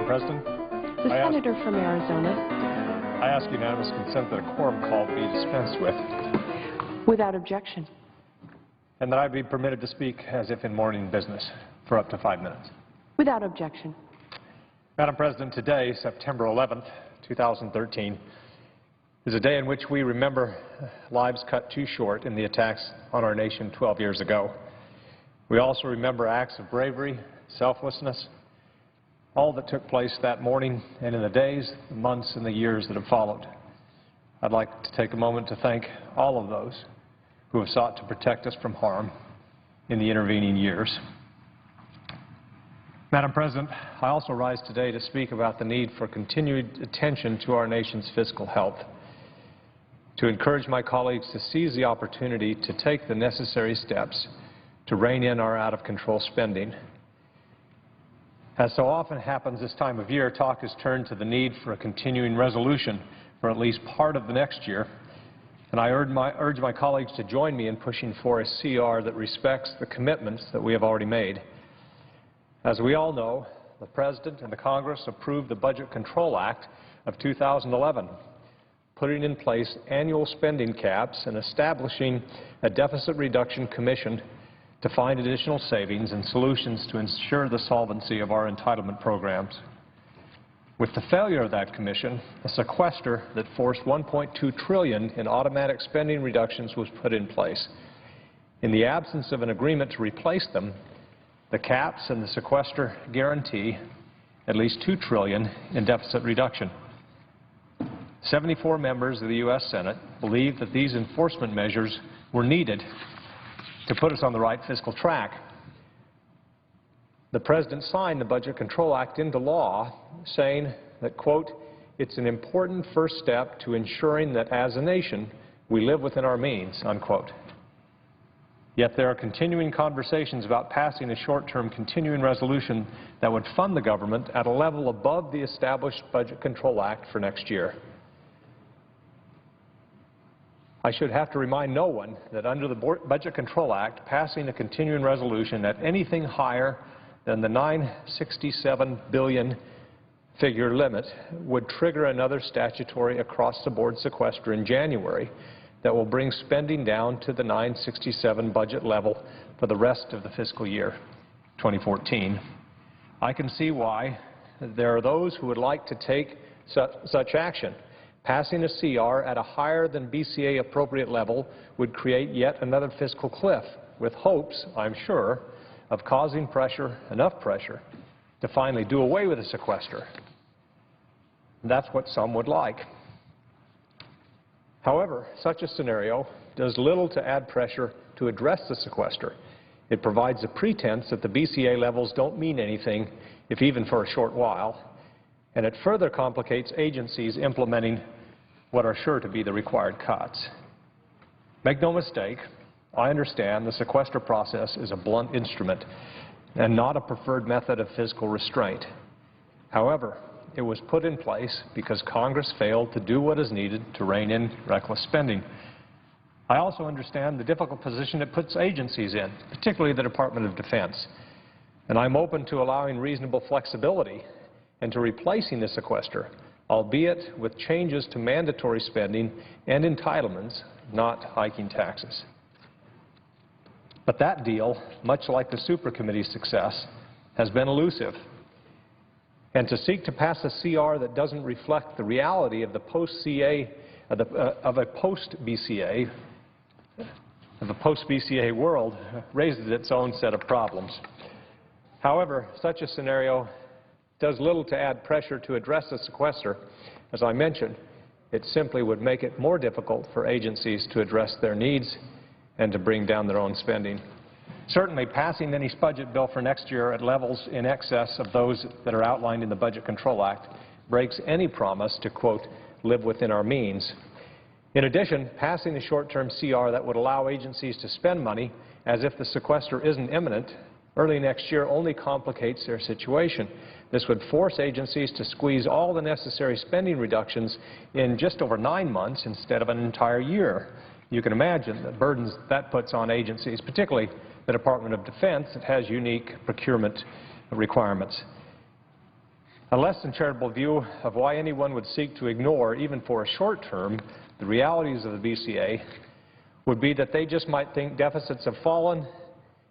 President. The senator from Arizona. I ask unanimous consent that a quorum call be dispensed with. Without objection. And that I be permitted to speak as if in morning business for up to 5 minutes. Without objection. Madam President, today, September 11th, 2013, is a day in which we remember lives cut too short in the attacks on our nation 12 years ago. We also remember acts of bravery, selflessness, all that took place that morning and in the days, the months, and the years that have followed. I'd like to take a moment to thank all of those who have sought to protect us from harm in the intervening years. Madam President, I also rise today to speak about the need for continued attention to our nation's fiscal health, to encourage my colleagues to seize the opportunity to take the necessary steps to rein in our out-of-control spending. As so often happens this time of year, talk has turned to the need for a continuing resolution for at least part of the next year, and I urge my colleagues to join me in pushing for a CR that respects the commitments that we have already made. As we all know, the President and the Congress approved the Budget Control Act of 2011, putting in place annual spending caps and establishing a deficit reduction commission to find additional savings and solutions to ensure the solvency of our entitlement programs. With the failure of that commission, a sequester that forced $1.2 trillion in automatic spending reductions was put in place. In the absence of an agreement to replace them, the caps and the sequester guarantee at least $2 trillion in deficit reduction. 74 members of the U.S. Senate believed that these enforcement measures were needed to put us on the right fiscal track. The President signed the Budget Control Act into law, saying that, quote, "It's an important first step to ensuring that as a nation we live within our means," unquote. Yet there are continuing conversations about passing a short-term continuing resolution that would fund the government at a level above the established Budget Control Act for next year. I should have to remind no one that under the Budget Control Act, passing a continuing resolution at anything higher than the $967 billion figure limit would trigger another statutory across-the-board sequester in January that will bring spending down to the $967 budget level for the rest of the fiscal year 2014. I can see why there are those who would like to take such action. Passing a CR at a higher than BCA appropriate level would create yet another fiscal cliff, with hopes, I'm sure, of causing pressure, enough pressure, to finally do away with the sequester. That's what some would like. However, such a scenario does little to add pressure to address the sequester. It provides a pretense that the BCA levels don't mean anything, if even for a short while, and it further complicates agencies implementing what are sure to be the required cuts. Make no mistake, I understand the sequester process is a blunt instrument and not a preferred method of fiscal restraint. However, it was put in place because Congress failed to do what is needed to rein in reckless spending. I also understand the difficult position it puts agencies in, particularly the Department of Defense, and I'm open to allowing reasonable flexibility and to replacing the sequester, albeit with changes to mandatory spending and entitlements, not hiking taxes. But that deal, much like the Supercommittee's success, has been elusive. And to seek to pass a CR that doesn't reflect the reality of the post-BCA world raises its own set of problems. However, such a scenario does little to add pressure to address the sequester. As I mentioned, it simply would make it more difficult for agencies to address their needs and to bring down their own spending. Certainly, passing any budget bill for next year at levels in excess of those that are outlined in the Budget Control Act breaks any promise to, quote, "live within our means." In addition, passing a short-term CR that would allow agencies to spend money as if the sequester isn't imminent early next year only complicates their situation. This would force agencies to squeeze all the necessary spending reductions in just over 9 months instead of an entire year. You can imagine the burdens that puts on agencies, particularly the Department of Defense, that has unique procurement requirements. A less than charitable view of why anyone would seek to ignore, even for a short term, the realities of the BCA would be that they just might think deficits have fallen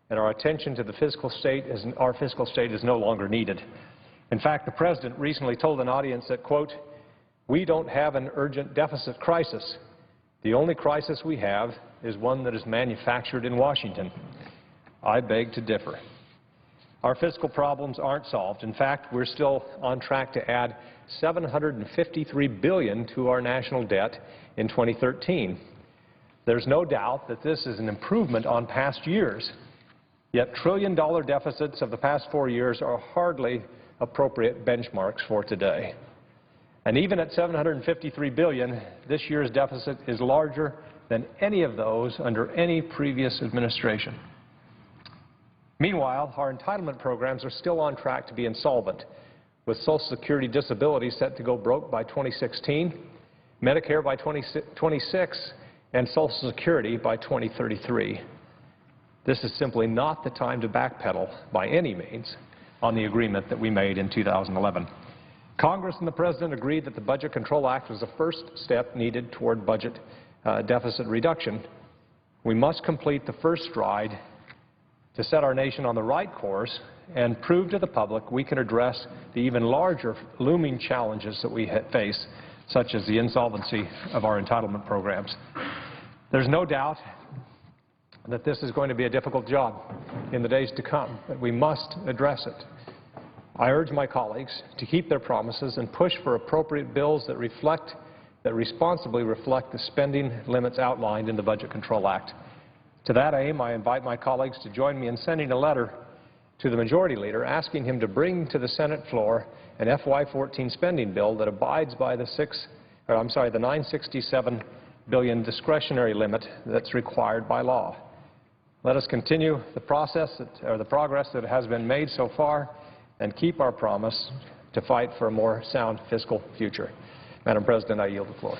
and our attention to the fiscal state is no longer needed. In fact, the President recently told an audience that, quote, "We don't have an urgent deficit crisis. The only crisis we have is one that is manufactured in Washington." I beg to differ. Our fiscal problems aren't solved. In fact, we're still on track to add $753 billion to our national debt in 2013. There's no doubt that this is an improvement on past years, yet trillion-dollar deficits of the past 4 years are hardly appropriate benchmarks for today. And even at $753 billion, this year's deficit is larger than any of those under any previous administration. Meanwhile, our entitlement programs are still on track to be insolvent, with Social Security disability set to go broke by 2016, Medicare by 2026, and Social Security by 2033. This is simply not the time to backpedal by any means on the agreement that we made in 2011. Congress and the President agreed that the Budget Control Act was the first step needed toward budget deficit reduction. We must complete the first stride to set our nation on the right course and prove to the public we can address the even larger looming challenges that we face, such as the insolvency of our entitlement programs. There's no doubt that this is going to be a difficult job in the days to come, but we must address it. I urge my colleagues to keep their promises and push for appropriate bills that responsibly reflect the spending limits outlined in the Budget Control Act. To that aim, I invite my colleagues to join me in sending a letter to the Majority Leader asking him to bring to the Senate floor an FY14 spending bill that abides by the $967 billion discretionary limit that's required by law. Let us continue the progress that has been made so far and keep our promise to fight for a more sound fiscal future. Madam President, I yield the floor.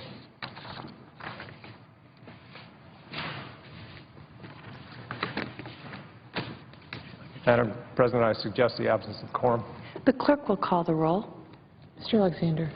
Madam President, I suggest the absence of quorum. The clerk will call the roll. Mr. Alexander.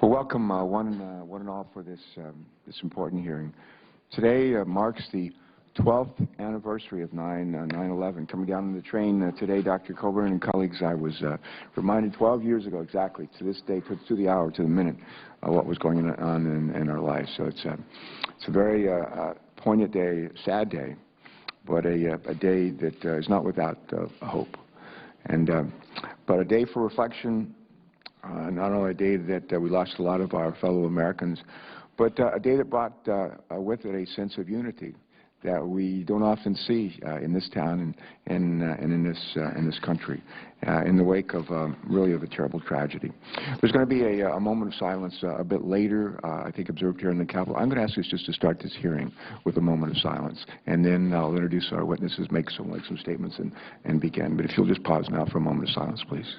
Well, welcome one and all for this important hearing. Today marks the 12th anniversary of 9/11. Coming down on the train today, Dr. Coburn and colleagues, I was reminded 12 years ago exactly, to this day, to the hour, to the minute, what was going on in our lives. So it's a very poignant day, sad day, but a day that is not without hope. And but a day for reflection. Not only a day that we lost a lot of our fellow Americans, but a day that brought with it a sense of unity that we don't often see in this town and in this country, in the wake of really of a terrible tragedy. There's going to be a moment of silence a bit later, I think observed here in the Capitol. I'm going to ask us just to start this hearing with a moment of silence, and then I'll introduce our witnesses, make some statements, and begin. But if you'll just pause now for a moment of silence, please.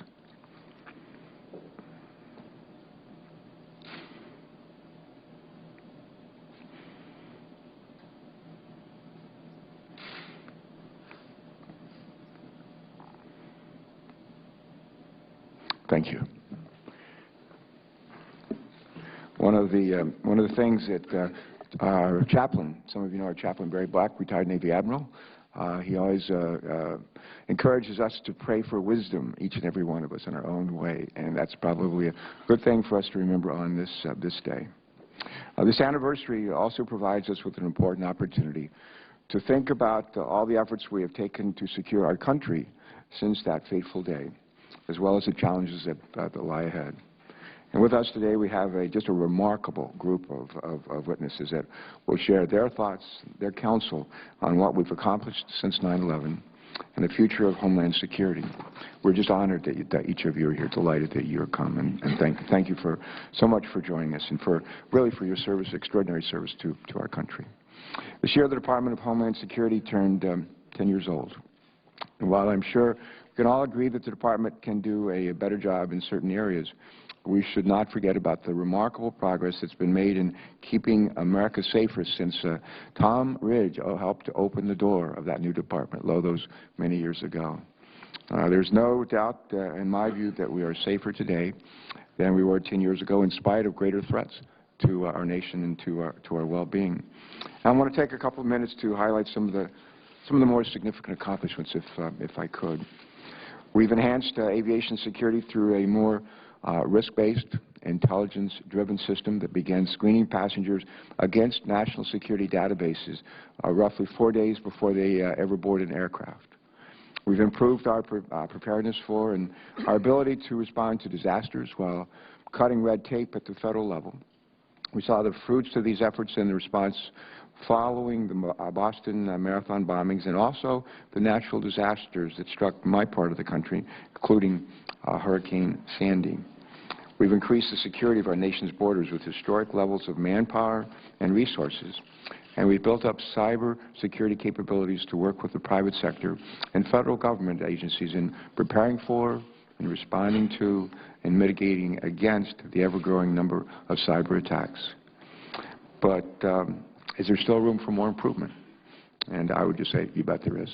Thank you. one of the things that our chaplain, some of you know our chaplain Barry Black, retired Navy Admiral, he always encourages us to pray for wisdom, each and every one of us in our own way, and that's probably a good thing for us to remember on this day. This anniversary also provides us with an important opportunity to think about all the efforts we have taken to secure our country since that fateful day, as well as the challenges that lie ahead. And with us today, we have just a remarkable group of witnesses that will share their thoughts, their counsel on what we've accomplished since 9/11 and the future of Homeland Security. We're just honored that each of you are here, delighted that you're coming, and thank you so much for joining us and for your service, extraordinary service to our country. This year, the Department of Homeland Security turned 10 years old. And while I'm sure we can all agree that the department can do a better job in certain areas, we should not forget about the remarkable progress that's been made in keeping America safer since Tom Ridge helped to open the door of that new department, those many years ago. There's no doubt, in my view, that we are safer today than we were 10 years ago in spite of greater threats to our nation and to our well-being. I want to take a couple of minutes to highlight some of the more significant accomplishments, if I could. We've enhanced aviation security through a more risk-based, intelligence-driven system that began screening passengers against national security databases roughly 4 days before they ever board an aircraft. We've improved our preparedness for and our ability to respond to disasters while cutting red tape at the federal level. We saw the fruits of these efforts in the response following the Boston Marathon bombings and also the natural disasters that struck my part of the country, including Hurricane Sandy. We've increased the security of our nation's borders with historic levels of manpower and resources, and we've built up cyber security capabilities to work with the private sector and federal government agencies in preparing for and responding to and mitigating against the ever-growing number of cyber attacks. But is there still room for more improvement? And I would just say, you bet there is.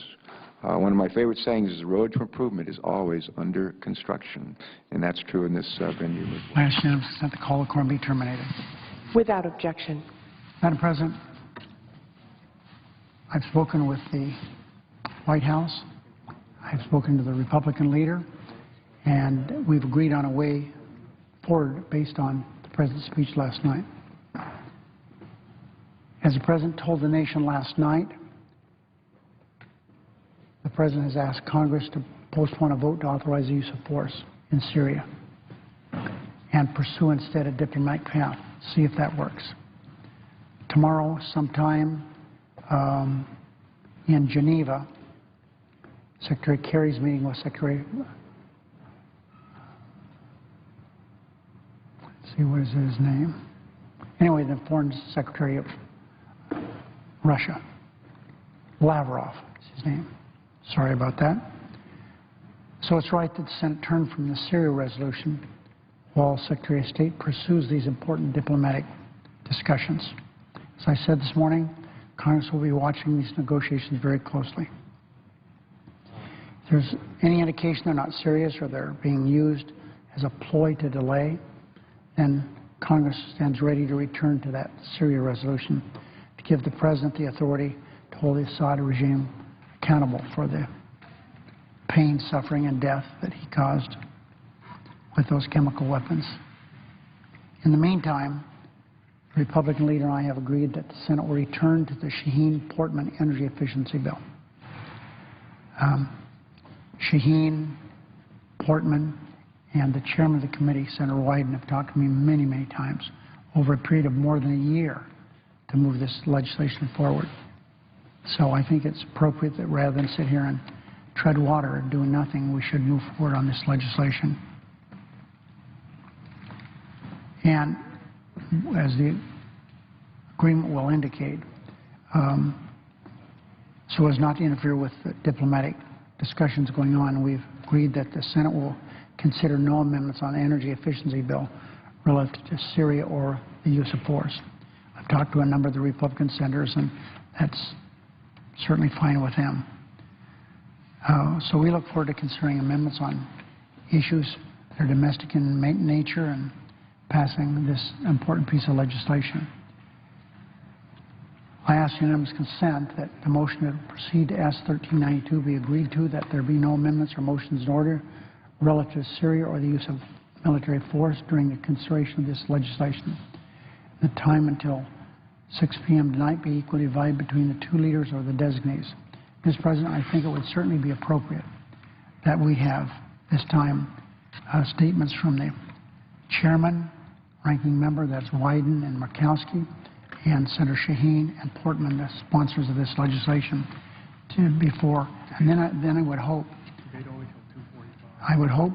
One of my favorite sayings is the road to improvement is always under construction, and that's true in this venue as well. Last unanimous consent, the call of quorum be terminated. Without objection. Madam President, I've spoken with the White House. I've spoken to the Republican leader, and we've agreed on a way forward based on the President's speech last night. As the President told the nation last night, the President has asked Congress to postpone a vote to authorize the use of force in Syria and pursue instead a diplomatic path, see if that works. Tomorrow, sometime in Geneva, Secretary Kerry's meeting with Secretary, let's see, what is his name? Anyway, the Foreign Secretary of Russia, Lavrov is his name. Sorry about that. So it's right that the Senate turn from the Syria resolution while Secretary of State pursues these important diplomatic discussions. As I said this morning, Congress will be watching these negotiations very closely. If there's any indication they're not serious or they're being used as a ploy to delay, then Congress stands ready to return to that Syria resolution to give the President the authority to hold the Assad regime accountable for the pain, suffering, and death that he caused with those chemical weapons. In the meantime, the Republican leader and I have agreed that the Senate will return to the Shaheen-Portman energy efficiency bill. Shaheen, Portman, and the chairman of the committee, Senator Wyden, have talked to me many, many times over a period of more than a year to move this legislation forward. So I think it's appropriate that rather than sit here and tread water and do nothing, we should move forward on this legislation. And as the agreement will indicate, so as not to interfere with the diplomatic discussions going on, we've agreed that the Senate will consider no amendments on the energy efficiency bill relative to Syria or the use of force. I've talked to a number of the Republican senators, and that's certainly fine with them. So we look forward to considering amendments on issues that are domestic in nature and passing this important piece of legislation. I ask unanimous consent that the motion to proceed to S-1392 be agreed to, that there be no amendments or motions in order relative to Syria or the use of military force during the consideration of this legislation. The time until 6 p.m. tonight be equally divided between the two leaders or the designees. Mr. President, I think it would certainly be appropriate that we have this time statements from the chairman, ranking member, that's Wyden and Murkowski, and Senator Shaheen and Portman, the sponsors of this legislation, before. And then I would hope,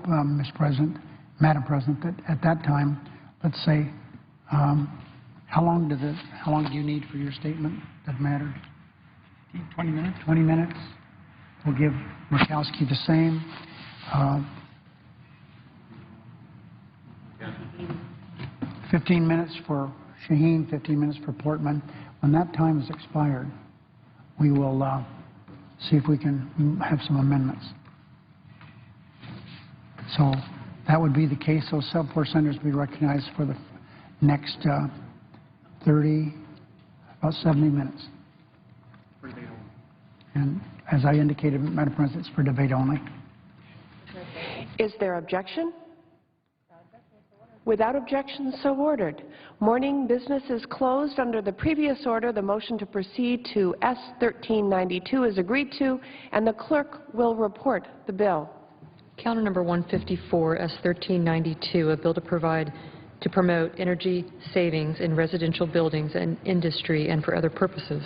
Mr. President, Madam President, that at that time, let's say, how long do you need for your statement? That matter? 20 minutes. 20 minutes. We'll give Murkowski the same. 15 minutes for Shaheen, 15 minutes for Portman. When that time is expired, we will see if we can have some amendments. So that would be the case. Those four senators will be recognized for the next about 70 minutes. And as I indicated, Madam President, it's for debate only. Is there objection? Without objection, so ordered. Morning business is closed. Under the previous order, the motion to proceed to S-1392 is agreed to, and the clerk will report the bill. Calendar number 154, S-1392, a bill to promote energy savings in residential buildings and industry and for other purposes.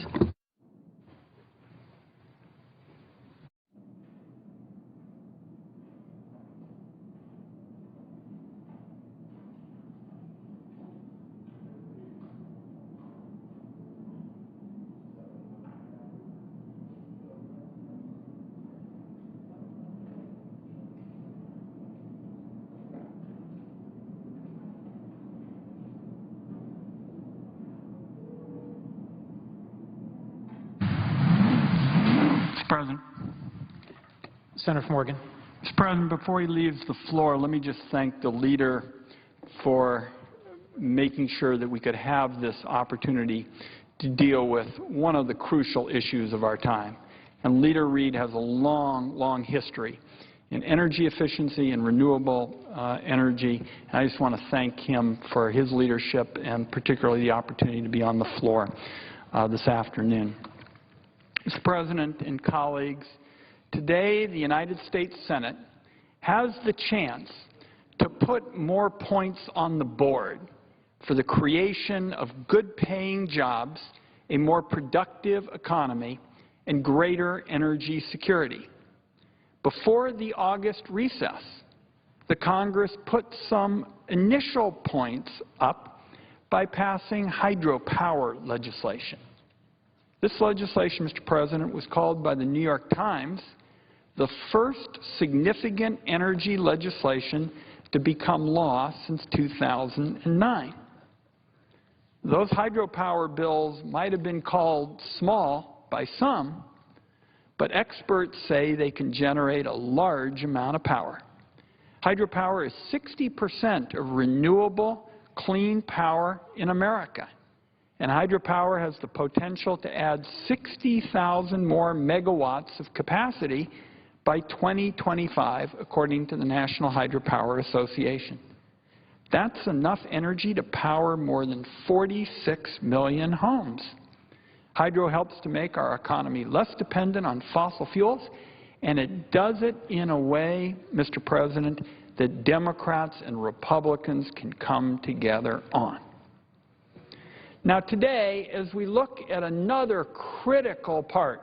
President. Senator Morgan. Mr. President, before he leaves the floor, let me just thank the leader for making sure that we could have this opportunity to deal with one of the crucial issues of our time. And Leader Reid has a long, long history in energy efficiency and renewable energy. And I just want to thank him for his leadership and particularly the opportunity to be on the floor this afternoon. Mr. President and colleagues, today the United States Senate has the chance to put more points on the board for the creation of good-paying jobs, a more productive economy, and greater energy security. Before the August recess, the Congress put some initial points up by passing hydropower legislation. This legislation, Mr. President, was called by the New York Times the first significant energy legislation to become law since 2009. Those hydropower bills might have been called small by some, but experts say they can generate a large amount of power. Hydropower is 60% of renewable, clean power in America. And hydropower has the potential to add 60,000 more megawatts of capacity by 2025, according to the National Hydropower Association. That's enough energy to power more than 46 million homes. Hydro helps to make our economy less dependent on fossil fuels, and it does it in a way, Mr. President, that Democrats and Republicans can come together on. Now today, as we look at another critical part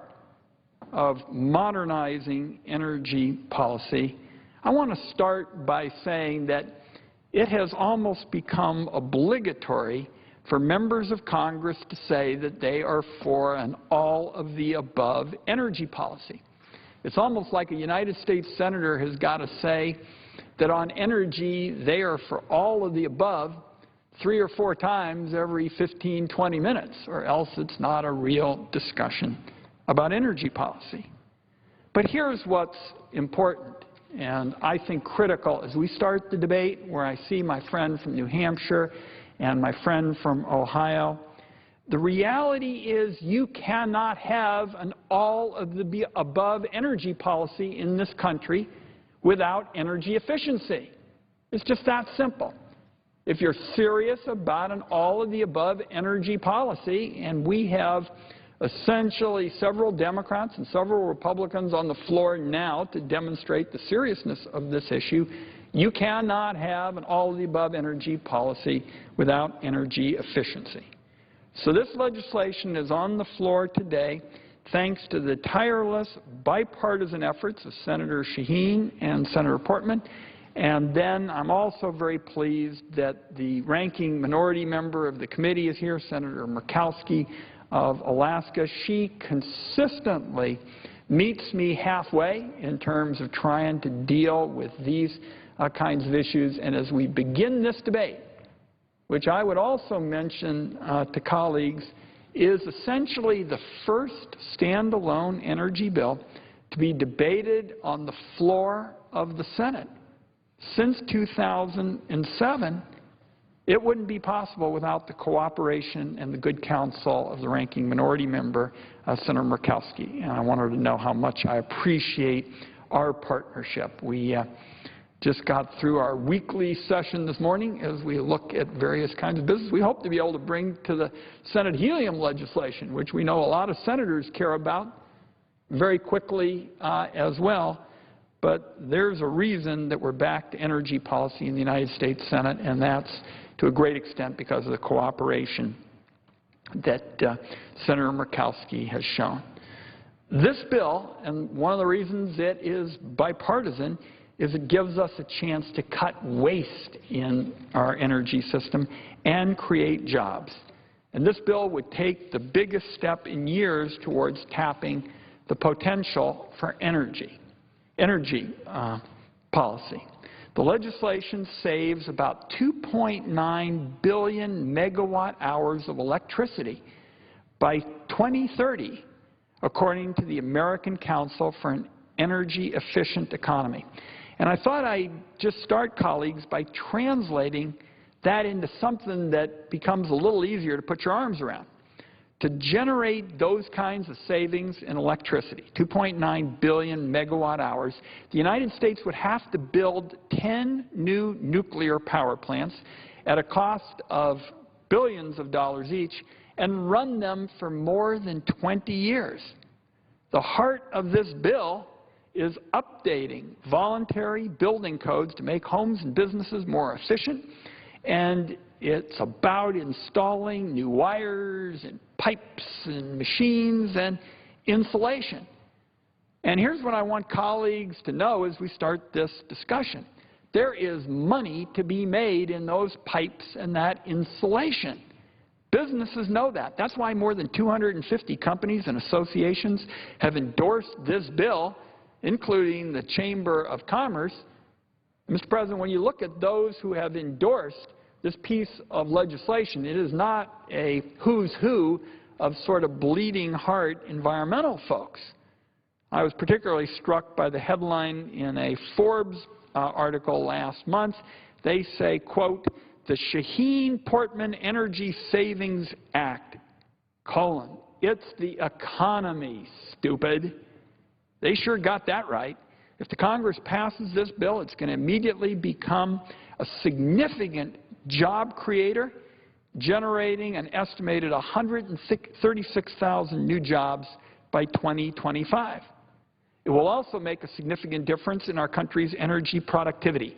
of modernizing energy policy, I want to start by saying that it has almost become obligatory for members of Congress to say that they are for an all-of-the-above energy policy. It's almost like a United States senator has got to say that on energy they are for all of the above 3 or 4 times every 15, 20 minutes, or else it's not a real discussion about energy policy. But here's what's important and I think critical as we start the debate, where I see my friend from New Hampshire and my friend from Ohio. The reality is you cannot have an all of the above energy policy in this country without energy efficiency. It's just that simple. If you're serious about an all of the above energy policy, and we have essentially several Democrats and several Republicans on the floor now to demonstrate the seriousness of this issue, you cannot have an all of the above energy policy without energy efficiency. So this legislation is on the floor today thanks to the tireless bipartisan efforts of Senator Shaheen and Senator Portman. And then I'm also very pleased that the ranking minority member of the committee is here, Senator Murkowski of Alaska. She consistently meets me halfway in terms of trying to deal with these kinds of issues. And as we begin this debate, which I would also mention to colleagues, is essentially the first standalone energy bill to be debated on the floor of the Senate. Since 2007, it wouldn't be possible without the cooperation and the good counsel of the ranking minority member, Senator Murkowski. And I want her to know how much I appreciate our partnership. We just got through our weekly session this morning as we look at various kinds of business. We hope to be able to bring to the Senate helium legislation, which we know a lot of senators care about, very quickly as well. But there's a reason that we're back to energy policy in the United States Senate, and that's to a great extent because of the cooperation that Senator Murkowski has shown. This bill, and one of the reasons it is bipartisan, is it gives us a chance to cut waste in our energy system and create jobs. And this bill would take the biggest step in years towards tapping the potential for energy policy. The legislation saves about 2.9 billion megawatt hours of electricity by 2030, according to the American Council for an Energy Efficient Economy. And I thought I'd just start, colleagues, by translating that into something that becomes a little easier to put your arms around. To generate those kinds of savings in electricity, 2.9 billion megawatt hours, the United States would have to build 10 new nuclear power plants at a cost of billions of dollars each and run them for more than 20 years. The heart of this bill is updating voluntary building codes to make homes and businesses more efficient, and it's about installing new wires and pipes and machines and insulation. And here's what I want colleagues to know as we start this discussion. There is money to be made in those pipes and that insulation. Businesses know that. That's why more than 250 companies and associations have endorsed this bill, including the Chamber of Commerce. Mr. President, when you look at those who have endorsed this piece of legislation, it is not a who's who of sort of bleeding heart environmental folks. I was particularly struck by the headline in a Forbes article last month. They say, quote, the Shaheen-Portman Energy Savings Act, it's the economy, stupid. They sure got that right. If the Congress passes this bill, it's going to immediately become a significant job creator, generating an estimated 136,000 new jobs by 2025. It will also make a significant difference in our country's energy productivity.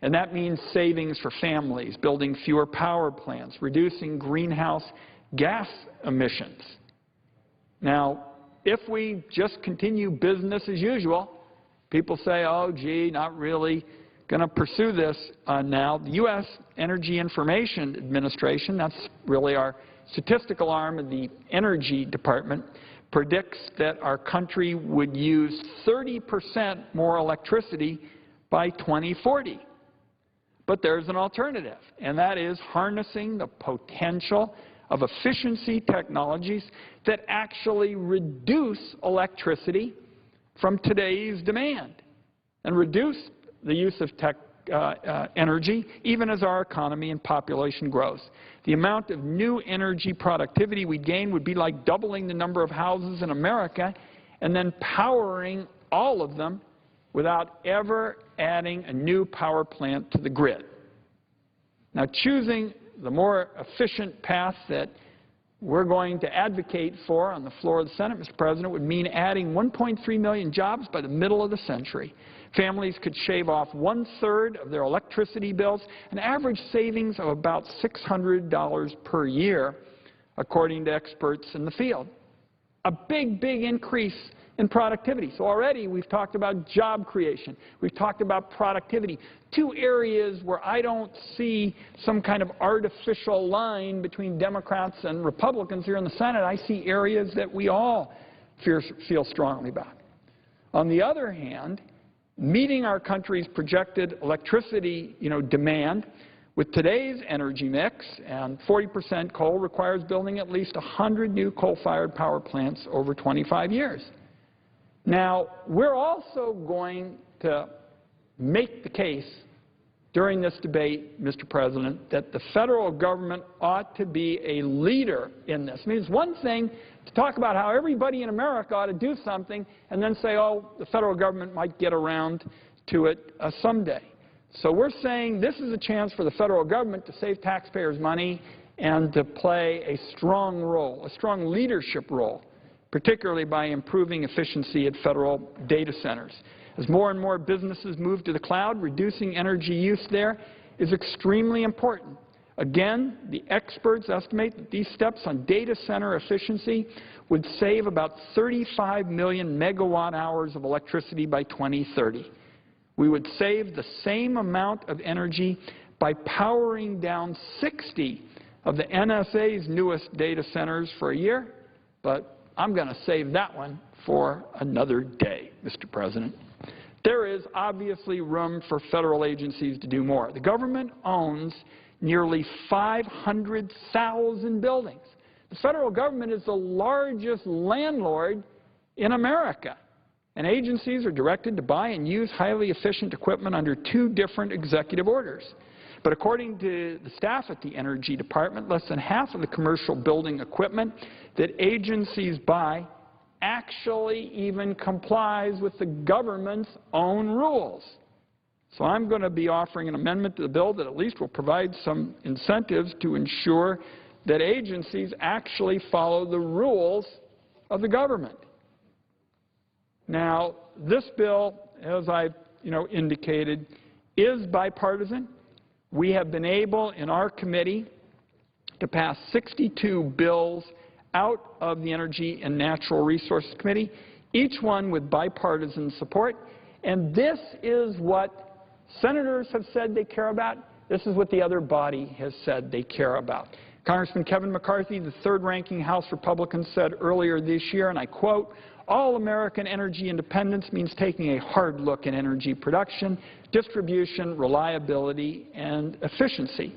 And that means savings for families, building fewer power plants, reducing greenhouse gas emissions. Now, if we just continue business as usual, people say, oh, gee, not really going to pursue this now. The U.S. Energy Information Administration, that's really our statistical arm of the Energy Department, predicts that our country would use 30% more electricity by 2040. But there's an alternative, and that is harnessing the potential of efficiency technologies that actually reduce electricity from today's demand. and reduce the use of energy, even as our economy and population grows. The amount of new energy productivity we gain would be like doubling the number of houses in America and then powering all of them without ever adding a new power plant to the grid. Now, choosing the more efficient path that we're going to advocate for on the floor of the Senate, Mr. President, would mean adding 1.3 million jobs by the middle of the century. Families could shave off 1/3 of their electricity bills, an average savings of about $600 per year, according to experts in the field. A big, big increase in productivity. So already we've talked about job creation. We've talked about productivity. Two areas where I don't see some kind of artificial line between Democrats and Republicans here in the Senate. I see areas that we all feel strongly about. On the other hand, meeting our country's projected electricity, demand with today's energy mix, and 40% coal requires building at least 100 new coal-fired power plants over 25 years. Now, we're also going to make the case during this debate, Mr. President, that the federal government ought to be a leader in this. I mean, it's one thing to talk about how everybody in America ought to do something and then say, oh, the federal government might get around to it someday. So we're saying this is a chance for the federal government to save taxpayers' money and to play a strong role, a strong leadership role, particularly by improving efficiency at federal data centers. As more and more businesses move to the cloud, reducing energy use there is extremely important. Again, the experts estimate that these steps on data center efficiency would save about 35 million megawatt hours of electricity by 2030. We would save the same amount of energy by powering down 60 of the NSA's newest data centers for a year, but I'm going to save that one for another day, Mr. President. There is obviously room for federal agencies to do more. The government owns nearly 500,000 buildings. The federal government is the largest landlord in America, and agencies are directed to buy and use highly efficient equipment under 2 different executive orders. But according to the staff at the Energy Department, less than half of the commercial building equipment that agencies buy actually even complies with the government's own rules. So I'm going to be offering an amendment to the bill that at least will provide some incentives to ensure that agencies actually follow the rules of the government. Now, this bill, as I've indicated, is bipartisan. We have been able in our committee to pass 62 bills out of the Energy and Natural Resources Committee, each one with bipartisan support. And this is what senators have said they care about. This is what the other body has said they care about. Congressman Kevin McCarthy, the third-ranking House Republican, said earlier this year, and I quote, "All American energy independence means taking a hard look at energy production, distribution, reliability, and efficiency."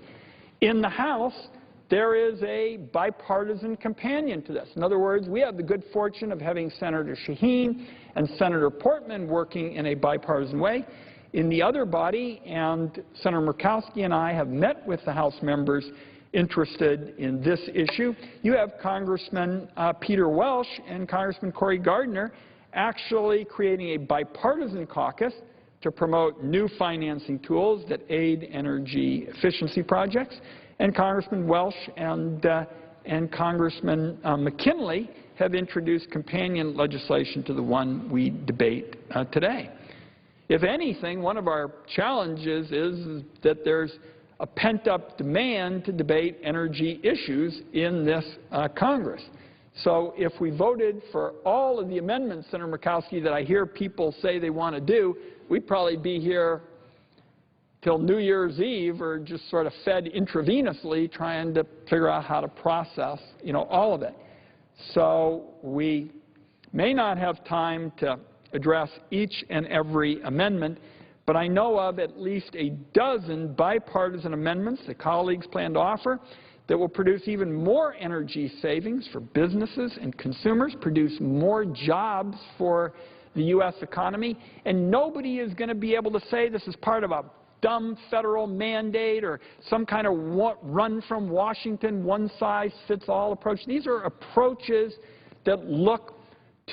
In the House, there is a bipartisan companion to this. In other words, we have the good fortune of having Senator Shaheen and Senator Portman working in a bipartisan way. In the other body, and Senator Murkowski and I have met with the House members interested in this issue, you have Congressman Peter Welch and Congressman Cory Gardner actually creating a bipartisan caucus to promote new financing tools that aid energy efficiency projects. And Congressman Welch and Congressman McKinley have introduced companion legislation to the one we debate today. If anything, one of our challenges is that there's a pent-up demand to debate energy issues in this Congress. So if we voted for all of the amendments, Senator Murkowski, that I hear people say they want to do, we'd probably be here till New Year's Eve or just sort of fed intravenously trying to figure out how to process, all of it. So we may not have time to address each and every amendment, but I know of at least a dozen bipartisan amendments that colleagues plan to offer that will produce even more energy savings for businesses and consumers, produce more jobs for the U.S. economy, and nobody is going to be able to say this is part of a dumb federal mandate or some kind of run from Washington, one-size-fits-all approach. These are approaches that look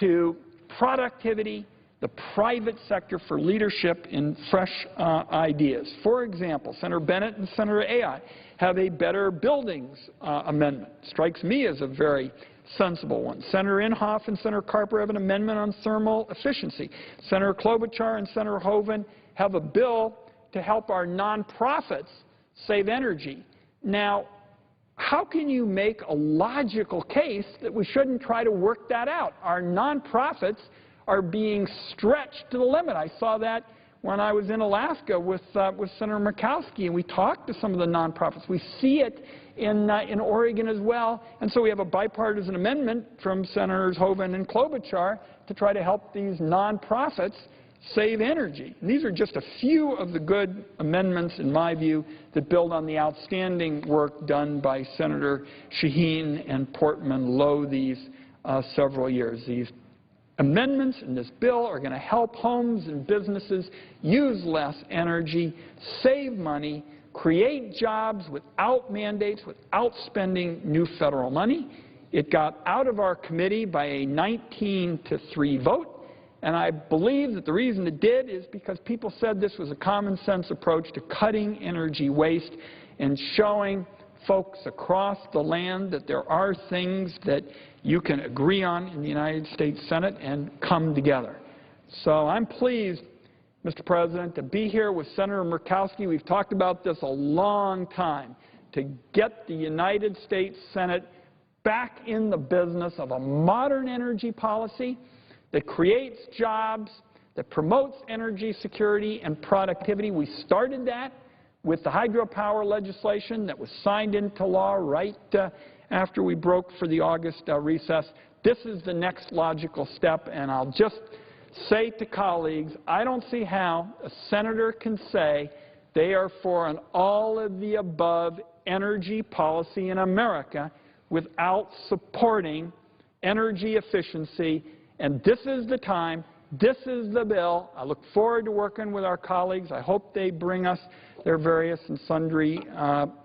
to productivity, the private sector for leadership in fresh ideas. For example, Senator Bennett and Senator Ai have a Better Buildings amendment. Strikes me as a very sensible one. Senator Inhofe and Senator Carper have an amendment on thermal efficiency. Senator Klobuchar and Senator Hoeven have a bill to help our nonprofits save energy. Now, how can you make a logical case that we shouldn't try to work that out? Our nonprofits are being stretched to the limit. I saw that when I was in Alaska with Senator Murkowski, and we talked to some of the nonprofits. We see it in Oregon as well, and so we have a bipartisan amendment from Senators Hoeven and Klobuchar to try to help these nonprofits save energy. And these are just a few of the good amendments, in my view, that build on the outstanding work done by Senator Shaheen and Portman Lowe these several years. These amendments in this bill are going to help homes and businesses use less energy, save money, create jobs without mandates, without spending new federal money. It got out of our committee by a 19-3 vote. And I believe that the reason it did is because people said this was a common-sense approach to cutting energy waste and showing folks across the land that there are things that you can agree on in the United States Senate and come together. So I'm pleased, Mr. President, to be here with Senator Murkowski. We've talked about this a long time, to get the United States Senate back in the business of a modern energy policy that creates jobs, that promotes energy security and productivity. We started that with the hydropower legislation that was signed into law right after we broke for the August recess. This is the next logical step, and I'll just say to colleagues, I don't see how a senator can say they are for an all-of-the-above energy policy in America without supporting energy efficiency. And this is the time, this is the bill. I look forward to working with our colleagues. I hope they bring us their various and sundry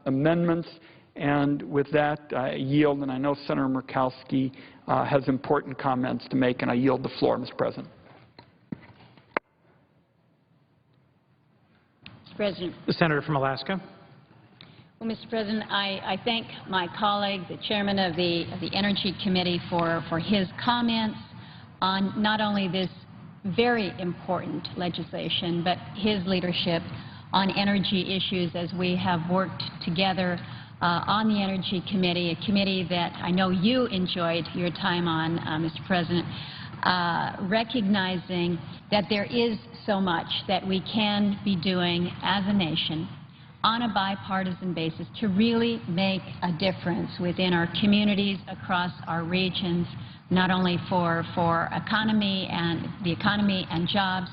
amendments. And with that, I yield, and I know Senator Murkowski has important comments to make, and I yield the floor, Mr. President. Mr. President. The Senator from Alaska. Well, Mr. President, I thank my colleague, the chairman of the Energy Committee, for his comments on not only this very important legislation, but his leadership on energy issues as we have worked together on the Energy Committee, a committee that I know you enjoyed your time on, Mr. President, recognizing that there is so much that we can be doing as a nation on a bipartisan basis to really make a difference within our communities across our regions, not only for the economy and jobs,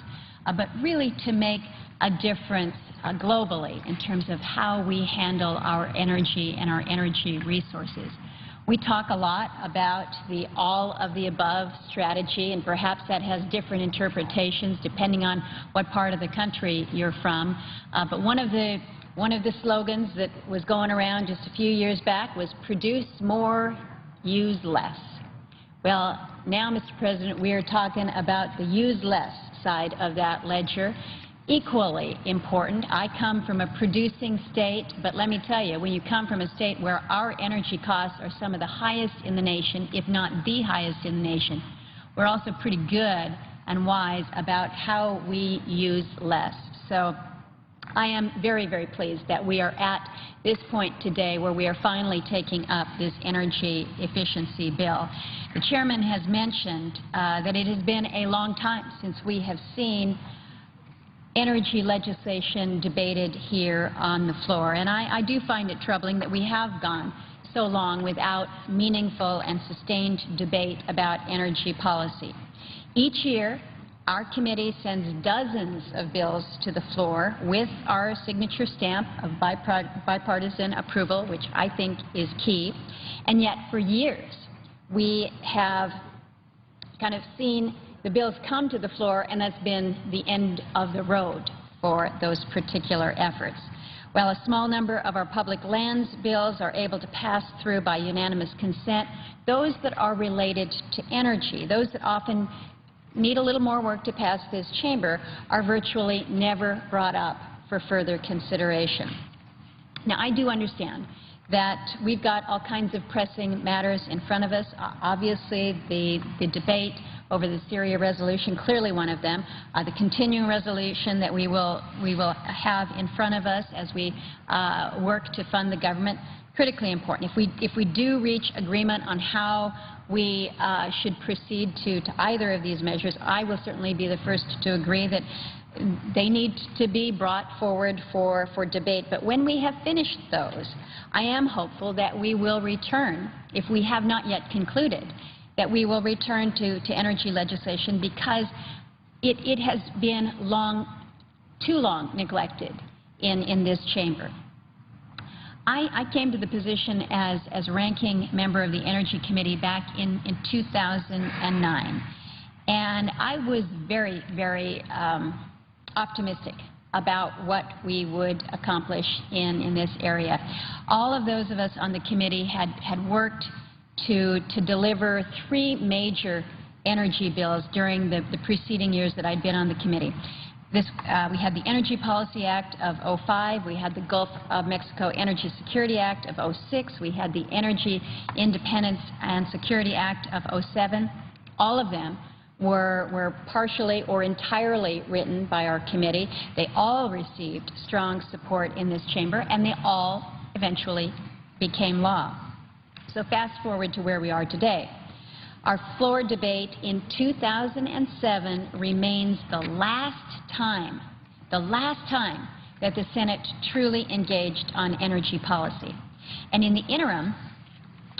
but really to make a difference globally in terms of how we handle our energy and our energy resources. We talk a lot about the all-of-the-above strategy, and perhaps that has different interpretations depending on what part of the country you're from. But one of the slogans that was going around just a few years back was produce more, use less. Well, now, Mr. President, we are talking about the use less side of that ledger. Equally important, I come from a producing state, but let me tell you, when you come from a state where our energy costs are some of the highest in the nation, if not the highest in the nation, we're also pretty good and wise about how we use less. So I am very, very pleased that we are at this point today where we are finally taking up this energy efficiency bill. The chairman has mentioned that it has been a long time since we have seen energy legislation debated here on the floor. And I do find it troubling that we have gone so long without meaningful and sustained debate about energy policy. Each year, our committee sends dozens of bills to the floor with our signature stamp of bipartisan approval, which I think is key. And yet, for years, we have kind of seen the bills come to the floor, and that's been the end of the road for those particular efforts. While a small number of our public lands bills are able to pass through by unanimous consent, those that are related to energy, those that often need a little more work to pass this chamber, are virtually never brought up for further consideration. Now, I do understand that we've got all kinds of pressing matters in front of us. Obviously, the debate over the Syria resolution, clearly one of them. The continuing resolution that we will have in front of us as we work to fund the government, critically important. If we do reach agreement on how we should proceed to either of these measures, I will certainly be the first to agree that they need to be brought forward for debate. But when we have finished those, I am hopeful that we will return, if we have not yet concluded, that we will return to energy legislation, because it has been too long neglected in this chamber. I came to the position as ranking member of the Energy Committee back in 2009, and I was very, very optimistic about what we would accomplish in this area. All of those of us on the committee had worked to deliver 3 major energy bills during the preceding years that I'd been on the committee. We had the Energy Policy Act of '05, we had the Gulf of Mexico Energy Security Act of '06, we had the Energy Independence and Security Act of '07. All of them were partially or entirely written by our committee. They all received strong support in this chamber, and they all eventually became law. So fast forward to where we are today. Our floor debate in 2007 remains the last time that the Senate truly engaged on energy policy. And in the interim,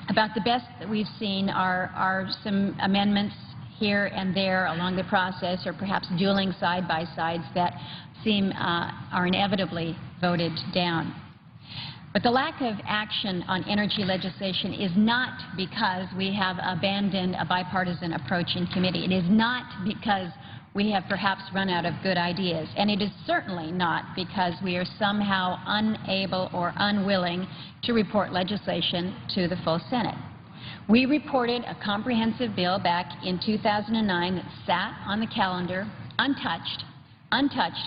about the best that we've seen are some amendments here and there along the process, or perhaps dueling side-by-sides that are inevitably voted down. But the lack of action on energy legislation is not because we have abandoned a bipartisan approach in committee. It is not because we have perhaps run out of good ideas. And it is certainly not because we are somehow unable or unwilling to report legislation to the full Senate. We reported a comprehensive bill back in 2009 that sat on the calendar untouched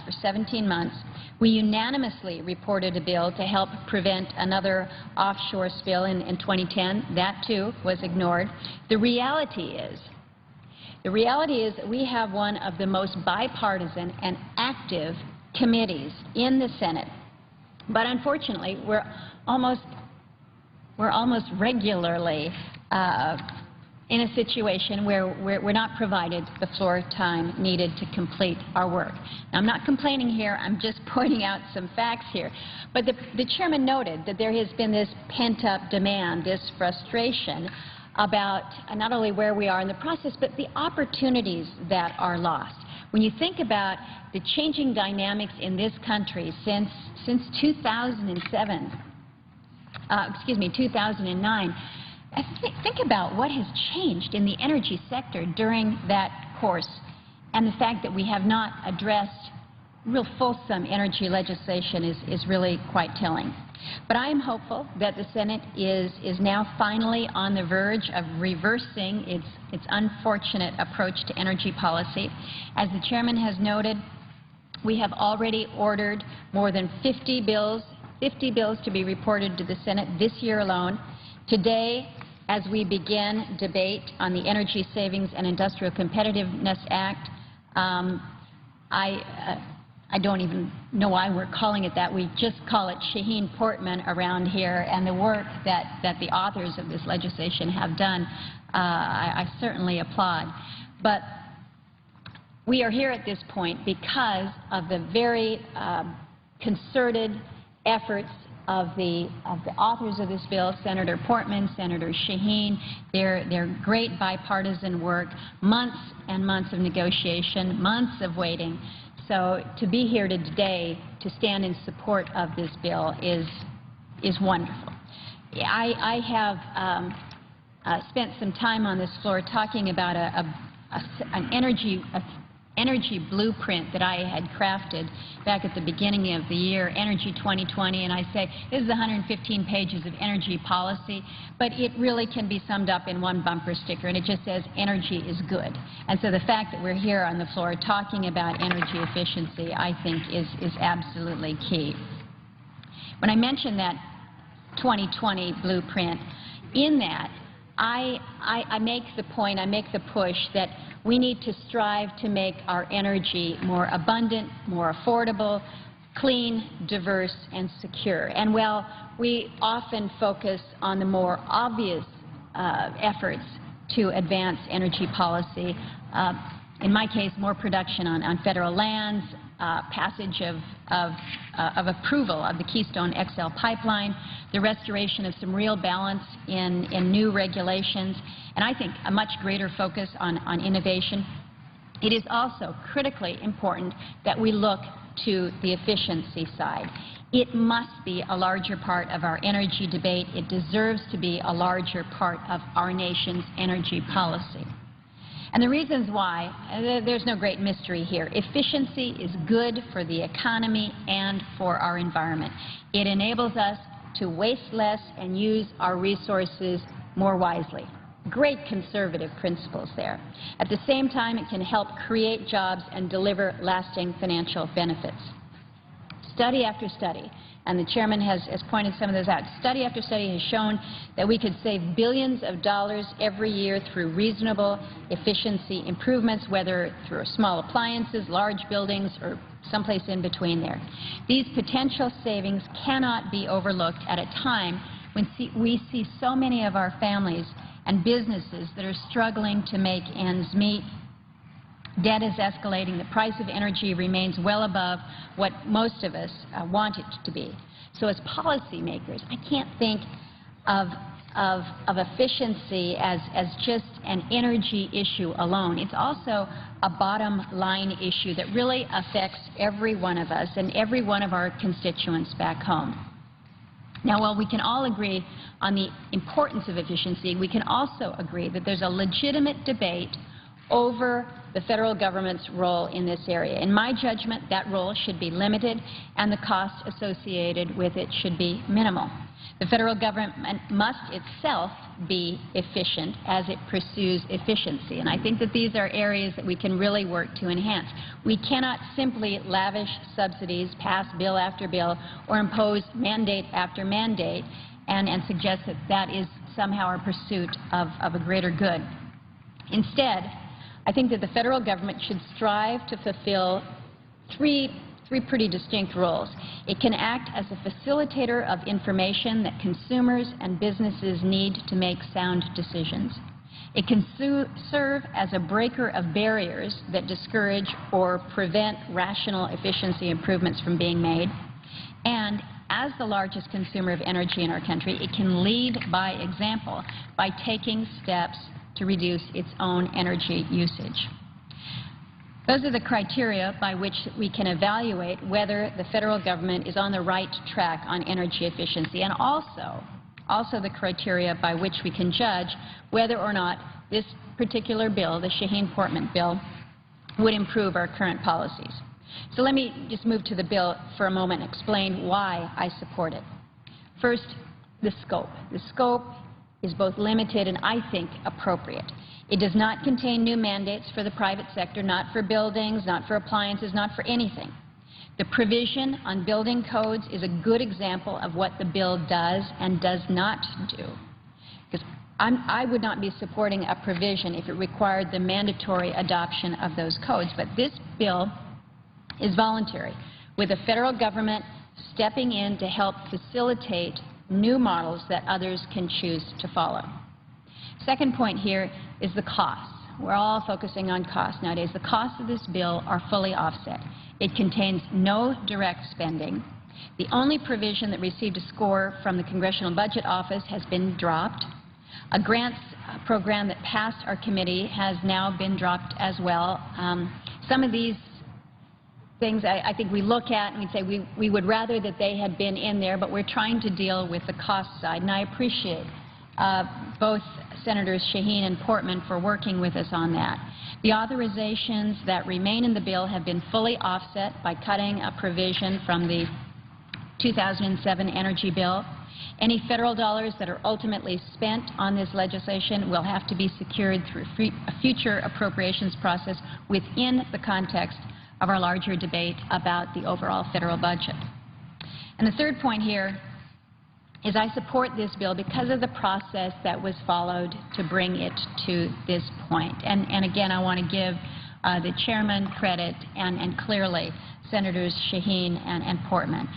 for 17 months. We unanimously reported a bill to help prevent another offshore spill in 2010. That, too, was ignored. The reality is that we have one of the most bipartisan and active committees in the Senate. But unfortunately, we're almost regularly in a situation where we're not provided the floor time needed to complete our work. Now, I'm not complaining here. I'm just pointing out some facts here. But the chairman noted that there has been this pent-up demand, this frustration about not only where we are in the process, but the opportunities that are lost. When you think about the changing dynamics in this country since 2009, think about what has changed in the energy sector during that course, and the fact that we have not addressed real fulsome energy legislation is really quite telling. But I am hopeful that the Senate is now finally on the verge of reversing its unfortunate approach to energy policy. As the chairman has noted, we have already ordered more than 50 bills to be reported to the Senate this year alone. Today, as we begin debate on the Energy Savings and Industrial Competitiveness Act, I don't even know why we're calling it that. We just call it Shaheen-Portman around here, and the work that the authors of this legislation have done, I certainly applaud. But we are here at this point because of the very concerted efforts of the authors of this bill, Senator Portman, Senator Shaheen, their great bipartisan work, months and months of negotiation, months of waiting. So to be here today to stand in support of this bill is wonderful. I have spent some time on this floor talking about an energy blueprint that I had crafted back at the beginning of the year, Energy 2020, and I say this is 115 pages of energy policy, but it really can be summed up in one bumper sticker, and it just says energy is good. And so the fact that we're here on the floor talking about energy efficiency, I think, is absolutely key. When I mention that 2020 blueprint, in that, I make the point, I make the push that we need to strive to make our energy more abundant, more affordable, clean, diverse, and secure. And while we often focus on the more obvious efforts to advance energy policy, in my case, more production on federal lands, passage of approval of the Keystone XL pipeline, the restoration of some real balance in new regulations, and I think a much greater focus on innovation. It is also critically important that we look to the efficiency side. It must be a larger part of our energy debate. It deserves to be a larger part of our nation's energy policy. And the reasons why, there's no great mystery here. Efficiency is good for the economy and for our environment. It enables us to waste less and use our resources more wisely. Great conservative principles there. At the same time, it can help create jobs and deliver lasting financial benefits. Study after study, and the chairman has pointed some of those out, study after study has shown that we could save billions of dollars every year through reasonable efficiency improvements, whether through small appliances, large buildings, or someplace in between there. These potential savings cannot be overlooked at a time when we see so many of our families and businesses that are struggling to make ends meet. Debt is escalating. The price of energy remains well above what most of us want it to be. So as policymakers, I can't think of efficiency as just an energy issue alone. It's also a bottom line issue that really affects every one of us and every one of our constituents back home. Now, while we can all agree on the importance of efficiency, we can also agree that there's a legitimate debate over the federal government's role in this area. In my judgment, that role should be limited and the costs associated with it should be minimal. The federal government must itself be efficient as it pursues efficiency, and I think that these are areas that we can really work to enhance. We cannot simply lavish subsidies, pass bill after bill, or impose mandate after mandate and suggest that that is somehow our pursuit of a greater good. Instead, I think that the federal government should strive to fulfill three pretty distinct roles. It can act as a facilitator of information that consumers and businesses need to make sound decisions. It can serve as a breaker of barriers that discourage or prevent rational efficiency improvements from being made. And as the largest consumer of energy in our country, it can lead by example by taking steps to reduce its own energy usage. Those are the criteria by which we can evaluate whether the federal government is on the right track on energy efficiency, and also the criteria by which we can judge whether or not this particular bill, the Shaheen-Portman bill, would improve our current policies. So let me just move to the bill for a moment and explain why I support it. First, the scope. The scope is both limited and, I think, appropriate. It does not contain new mandates for the private sector, not for buildings, not for appliances, not for anything. The provision on building codes is a good example of what the bill does and does not do. Because I would not be supporting a provision if it required the mandatory adoption of those codes. But this bill is voluntary, with the federal government stepping in to help facilitate new models that others can choose to follow. Second point here is the costs. We're all focusing on costs nowadays. The costs of this bill are fully offset. It contains no direct spending. The only provision that received a score from the Congressional Budget Office has been dropped. A grants program that passed our committee has now been dropped as well. Some of these things I think we look at and we say we would rather that they had been in there, but we're trying to deal with the cost side. And I appreciate both Senators Shaheen and Portman for working with us on that. The authorizations that remain in the bill have been fully offset by cutting a provision from the 2007 energy bill. Any federal dollars that are ultimately spent on this legislation will have to be secured through a future appropriations process within the context of our larger debate about the overall federal budget. And the third point here is I support this bill because of the process that was followed to bring it to this point. And again, I want to give the chairman credit and clearly Senators Shaheen and Portman.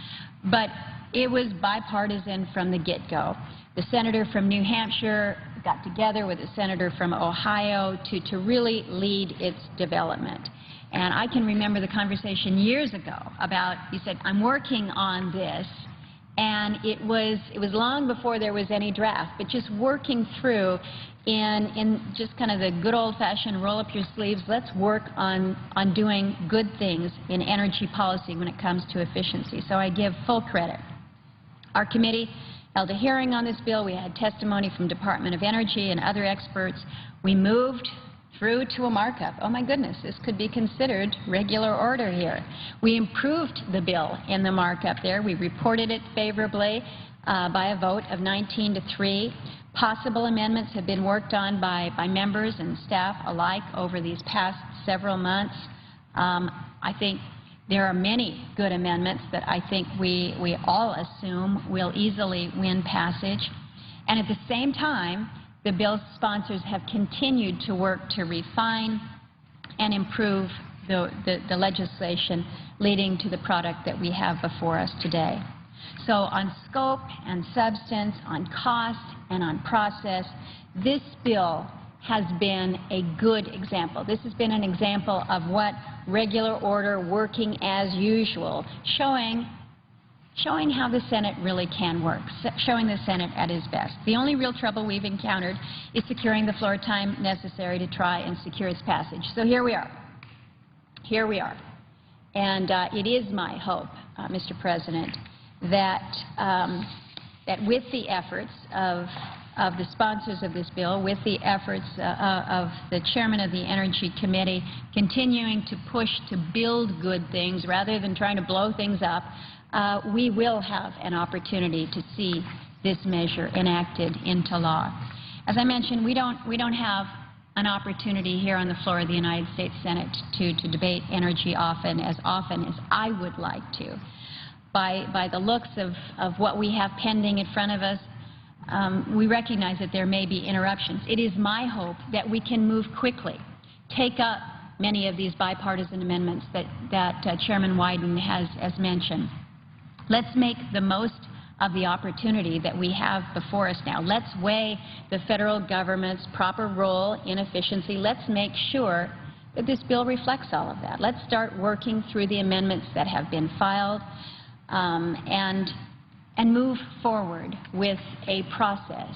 But it was bipartisan from the get-go. The senator from New Hampshire got together with the senator from Ohio to really lead its development. And I can remember the conversation years ago about, he said, I'm working on this. And it was long before there was any draft, but just working through in just kind of the good old-fashioned roll up your sleeves, let's work on doing good things in energy policy when it comes to efficiency. So I give full credit. Our committee held a hearing on this bill. We had testimony from Department of Energy and other experts. We moved through to a markup. Oh my goodness, this could be considered regular order here. We improved the bill in the markup there. We reported it favorably by a vote of 19-3. Possible amendments have been worked on by members and staff alike over these past several months. I think there are many good amendments that I think we all assume will easily win passage. And at the same time, the bill's sponsors have continued to work to refine and improve the legislation leading to the product that we have before us today. So on scope and substance, on cost and on process, this bill has been a good example. This has been an example of what regular order working as usual, showing how the Senate really can work, showing the Senate at its best. The only real trouble we've encountered is securing the floor time necessary to try and secure its passage. So here we are. Here we are. And it is my hope, Mr. President, that with the efforts of the sponsors of this bill, with the efforts of the chairman of the Energy Committee, continuing to push to build good things rather than trying to blow things up, we will have an opportunity to see this measure enacted into law. As I mentioned, we don't have an opportunity here on the floor of the United States Senate to debate energy often as I would like to. By the looks of what we have pending in front of us, we recognize that there may be interruptions. It is my hope that we can move quickly, take up many of these bipartisan amendments that Chairman Wyden has mentioned. Let's make the most of the opportunity that we have before us now. Let's weigh the federal government's proper role in efficiency. Let's make sure that this bill reflects all of that. Let's start working through the amendments that have been filed and move forward with a process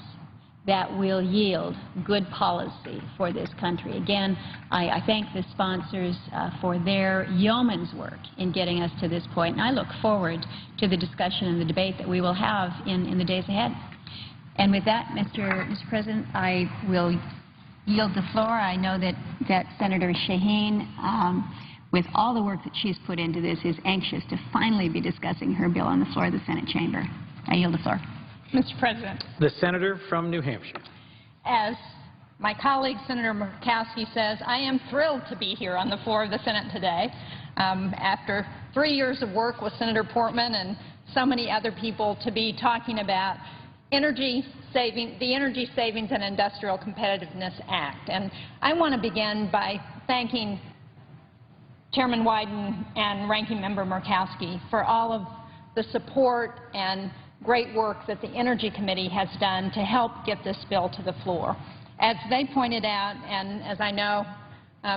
that will yield good policy for this country. Again, I thank the sponsors for their yeoman's work in getting us to this point, and I look forward to the discussion and the debate that we will have in the days ahead. And with that, Mr. President, I will yield the floor. I know that Senator Shaheen, with all the work that she's put into this, is anxious to finally be discussing her bill on the floor of the Senate chamber. I yield the floor. Mr. President. The senator from New Hampshire. As my colleague Senator Murkowski says, I am thrilled to be here on the floor of the Senate today. After 3 years of work with Senator Portman and so many other people, to be talking about the Energy Savings and Industrial Competitiveness Act. And I want to begin by thanking Chairman Wyden and Ranking Member Murkowski for all of the support and great work that the Energy Committee has done to help get this bill to the floor. As they pointed out, and as I know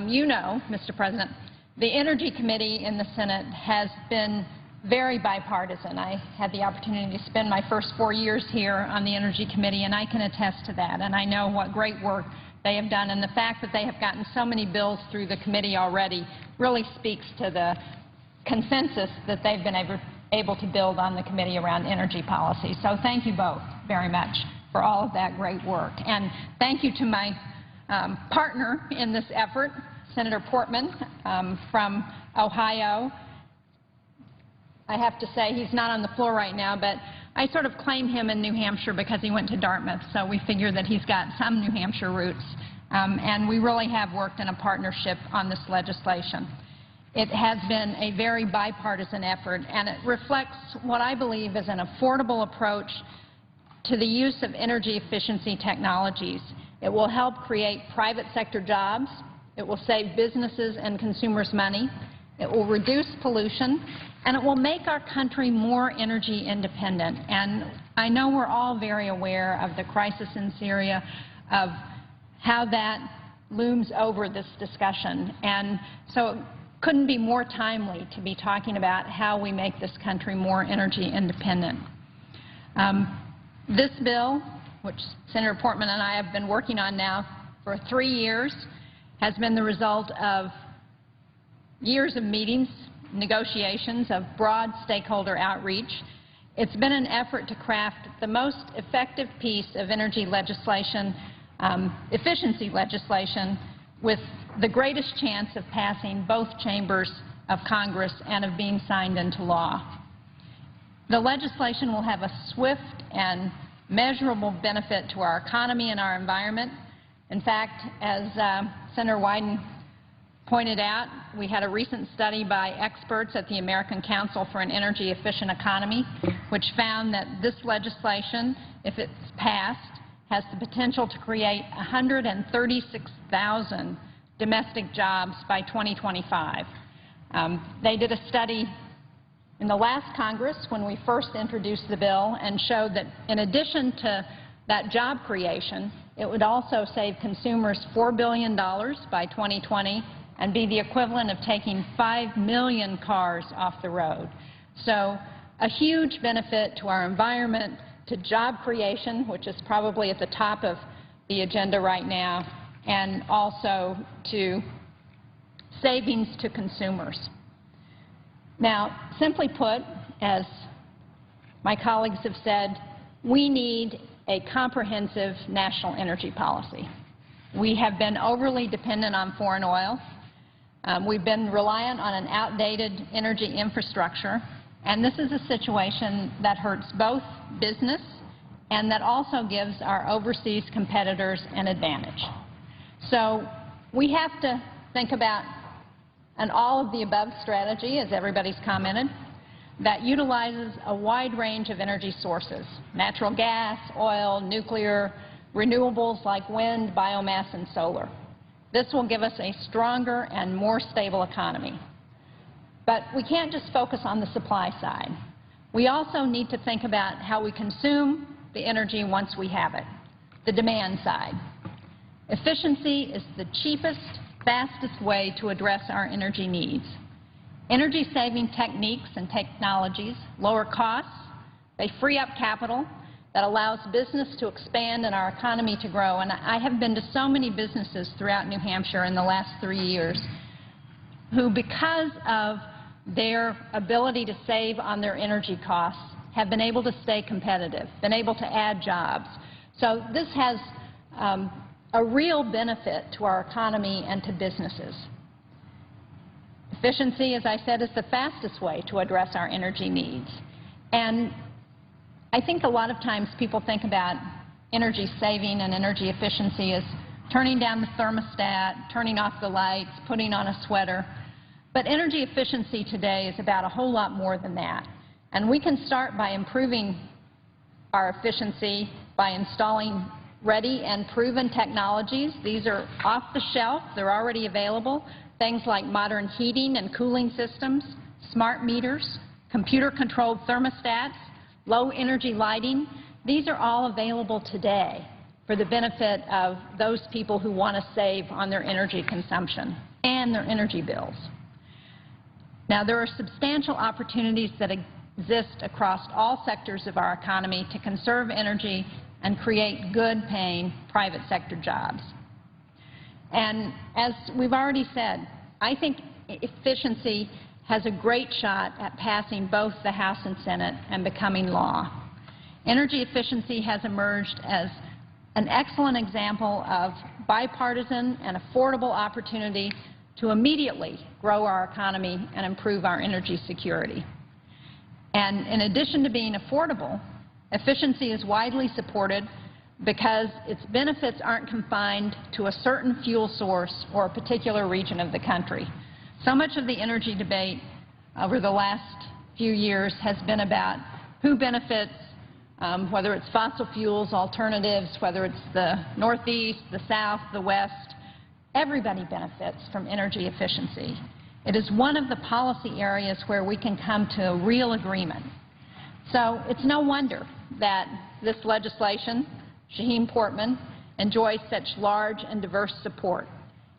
you know, Mr. President, the Energy Committee in the Senate has been very bipartisan. I had the opportunity to spend my first 4 years here on the Energy Committee, and I can attest to that. And I know what great work they have done. And the fact that they have gotten so many bills through the committee already really speaks to the consensus that they've been able to build on the committee around energy policy. So thank you both very much. for all of that great work. And thank you to my partner in this effort, Senator Portman from Ohio. I have to say he's not on the floor right now, but I sort of claim him in New Hampshire because he went to Dartmouth, so we figure that he's got some New Hampshire roots. And we really have worked in a partnership on this legislation. It has been a very bipartisan effort, and it reflects what I believe is an affordable approach to the use of energy efficiency technologies. It will help create private sector jobs. It will save businesses and consumers money. It will reduce pollution, and it will make our country more energy independent. And I know we're all very aware of the crisis in Syria, of how that looms over this discussion. And so it couldn't be more timely to be talking about how we make this country more energy independent. This bill, which Senator Portman and I have been working on now for 3 years, has been the result of years of meetings, negotiations, of broad stakeholder outreach. It's been an effort to craft the most effective piece of energy legislation, efficiency legislation, with the greatest chance of passing both chambers of Congress and of being signed into law. The legislation will have a swift and measurable benefit to our economy and our environment. In fact, as Senator Wyden pointed out, we had a recent study by experts at the American Council for an Energy Efficient Economy, which found that this legislation, if it's passed, has the potential to create 136,000 domestic jobs by 2025. They did a study in the last Congress when we first introduced the bill and showed that in addition to that job creation, it would also save consumers $4 billion by 2020 and be the equivalent of taking 5 million cars off the road. So a huge benefit to our environment, to job creation, which is probably at the top of the agenda right now, and also to savings to consumers. Now, simply put, as my colleagues have said, we need a comprehensive national energy policy. We have been overly dependent on foreign oil. We've been reliant on an outdated energy infrastructure, and this is a situation that hurts both business and that also gives our overseas competitors an advantage. So we have to think about an all-of-the-above strategy, as everybody's commented, that utilizes a wide range of energy sources: natural gas, oil, nuclear, renewables like wind, biomass, and solar. This will give us a stronger and more stable economy. But we can't just focus on the supply side. We also need to think about how we consume the energy once we have it, the demand side. Efficiency is the cheapest, fastest way to address our energy needs. Energy-saving techniques and technologies lower costs, they free up capital that allows business to expand and our economy to grow. And I have been to so many businesses throughout New Hampshire in the last 3 years who, because of their ability to save on their energy costs, have been able to stay competitive, been able to add jobs. So this has a real benefit to our economy and to businesses. Efficiency, as I said, is the fastest way to address our energy needs. And I think a lot of times people think about energy saving and energy efficiency as turning down the thermostat, turning off the lights, putting on a sweater. But energy efficiency today is about a whole lot more than that. And we can start by improving our efficiency by installing ready and proven technologies. These are off the shelf. They're already available. Things like modern heating and cooling systems, smart meters, computer-controlled thermostats, low-energy lighting. These are all available today for the benefit of those people who want to save on their energy consumption and their energy bills. Now, there are substantial opportunities that exist across all sectors of our economy to conserve energy and create good-paying private sector jobs. And as we've already said, I think efficiency has a great shot at passing both the House and Senate and becoming law. Energy efficiency has emerged as an excellent example of bipartisan and affordable opportunity to immediately grow our economy and improve our energy security. And in addition to being affordable, efficiency is widely supported because its benefits aren't confined to a certain fuel source or a particular region of the country. So much of the energy debate over the last few years has been about who benefits, whether it's fossil fuels, alternatives, whether it's the Northeast, the South, the West. Everybody benefits from energy efficiency. It is one of the policy areas where we can come to a real agreement. So it's no wonder that this legislation, Shaheen Portman, enjoys such large and diverse support.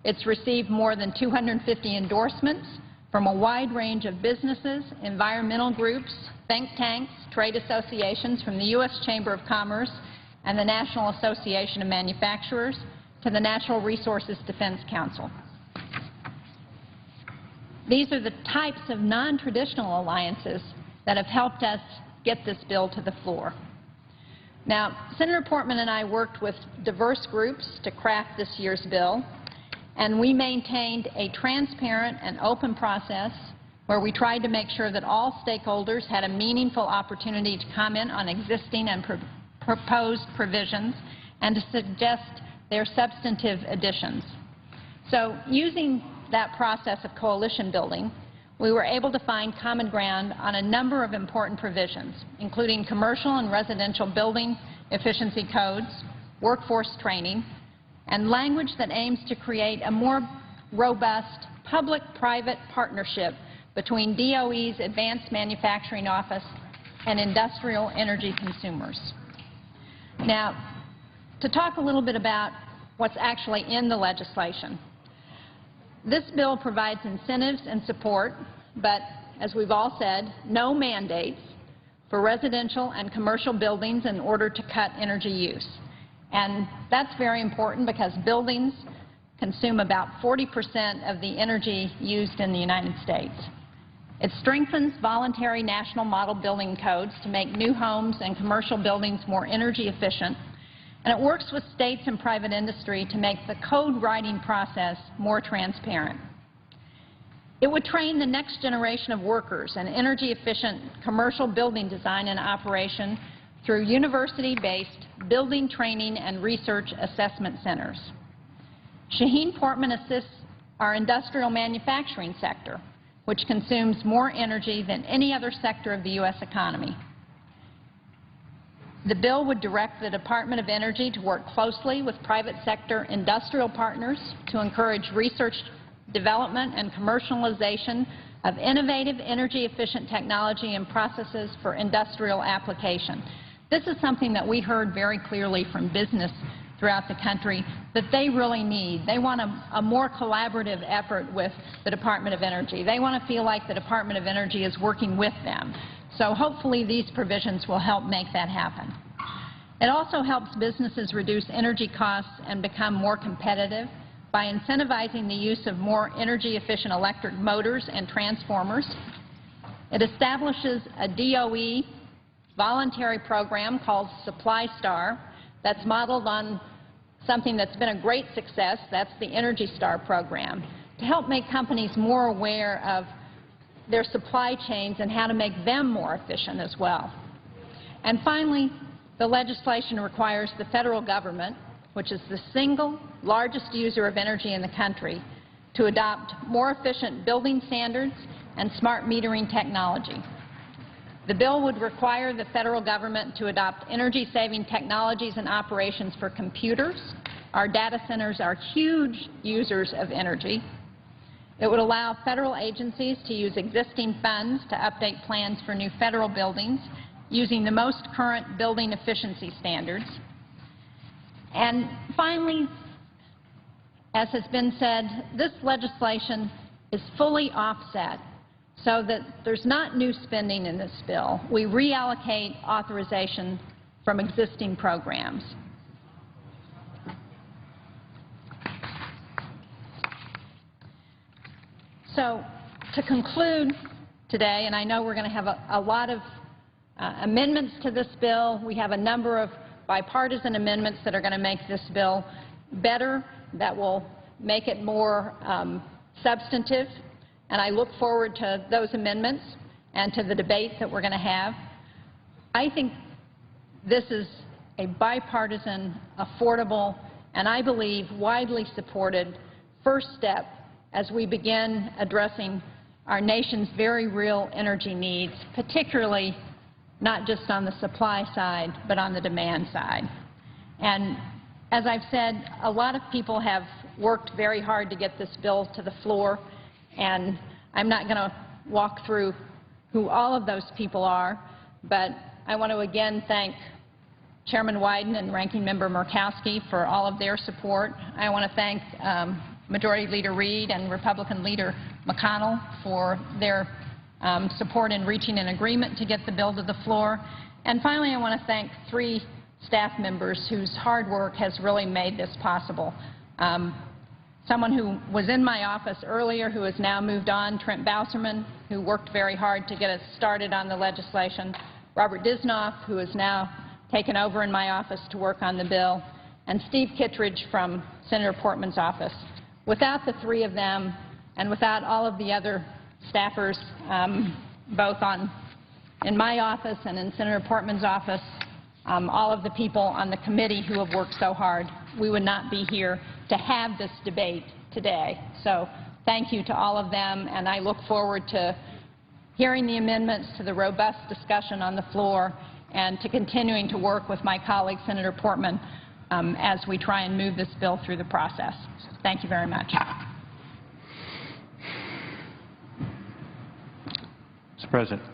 It's received more than 250 endorsements from a wide range of businesses, environmental groups, think tanks, trade associations, from the U.S. Chamber of Commerce and the National Association of Manufacturers to the Natural Resources Defense Council. These are the types of non-traditional alliances that have helped us get this bill to the floor. Now, Senator Portman and I worked with diverse groups to craft this year's bill, and we maintained a transparent and open process where we tried to make sure that all stakeholders had a meaningful opportunity to comment on existing and proposed provisions and to suggest their substantive additions. So using that process of coalition building, we were able to find common ground on a number of important provisions, including commercial and residential building efficiency codes, workforce training, and language that aims to create a more robust public-private partnership between DOE's Advanced Manufacturing Office and industrial energy consumers. Now, to talk a little bit about what's actually in the legislation. This bill provides incentives and support, but as we've all said, no mandates for residential and commercial buildings in order to cut energy use. And that's very important because buildings consume about 40% of the energy used in the United States. It strengthens voluntary national model building codes to make new homes and commercial buildings more energy efficient, and it works with states and private industry to make the code writing process more transparent. It would train the next generation of workers in energy-efficient commercial building design and operation through university-based building training and research assessment centers. Shaheen Portman assists our industrial manufacturing sector, which consumes more energy than any other sector of the U.S. economy. The bill would direct the Department of Energy to work closely with private sector industrial partners to encourage research, development, and commercialization of innovative energy-efficient technology and processes for industrial application. This is something that we heard very clearly from business throughout the country that they really need. They want a more collaborative effort with the Department of Energy. They want to feel like the Department of Energy is working with them. So hopefully these provisions will help make that happen. It also helps businesses reduce energy costs and become more competitive by incentivizing the use of more energy-efficient electric motors and transformers. It establishes a DOE voluntary program called Supply Star that's modeled on something that's been a great success, that's the Energy Star program, to help make companies more aware of their supply chains and how to make them more efficient as well. And finally, the legislation requires the federal government, which is the single largest user of energy in the country, to adopt more efficient building standards and smart metering technology. The bill would require the federal government to adopt energy-saving technologies and operations for computers. Our data centers are huge users of energy. It would allow federal agencies to use existing funds to update plans for new federal buildings using the most current building efficiency standards. And finally, as has been said, this legislation is fully offset so that there's not new spending in this bill. We reallocate authorization from existing programs. So to conclude today, and I know we're going to have a lot of amendments to this bill. We have a number of bipartisan amendments that are going to make this bill better, that will make it more substantive, and I look forward to those amendments and to the debate that we're going to have. I think this is a bipartisan, affordable, and I believe widely supported first step as we begin addressing our nation's very real energy needs, particularly not just on the supply side, but on the demand side. And as I've said, a lot of people have worked very hard to get this bill to the floor, and I'm not going to walk through who all of those people are, but I want to again thank Chairman Wyden and Ranking Member Murkowski for all of their support. I want to thank Majority Leader Reid and Republican Leader McConnell for their support in reaching an agreement to get the bill to the floor. And finally, I want to thank 3 staff members whose hard work has really made this possible. Someone who was in my office earlier who has now moved on, Trent Bauserman, who worked very hard to get us started on the legislation, Robert Disnoff, who has now taken over in my office to work on the bill, and Steve Kittredge from Senator Portman's office. Without the 3 of them, and without all of the other staffers, both in my office and in Senator Portman's office, all of the people on the committee who have worked so hard, we would not be here to have this debate today. So thank you to all of them, and I look forward to hearing the amendments, to the robust discussion on the floor, and to continuing to work with my colleague, Senator Portman, as we try and move this bill through the process. Thank you very much. Mr. President.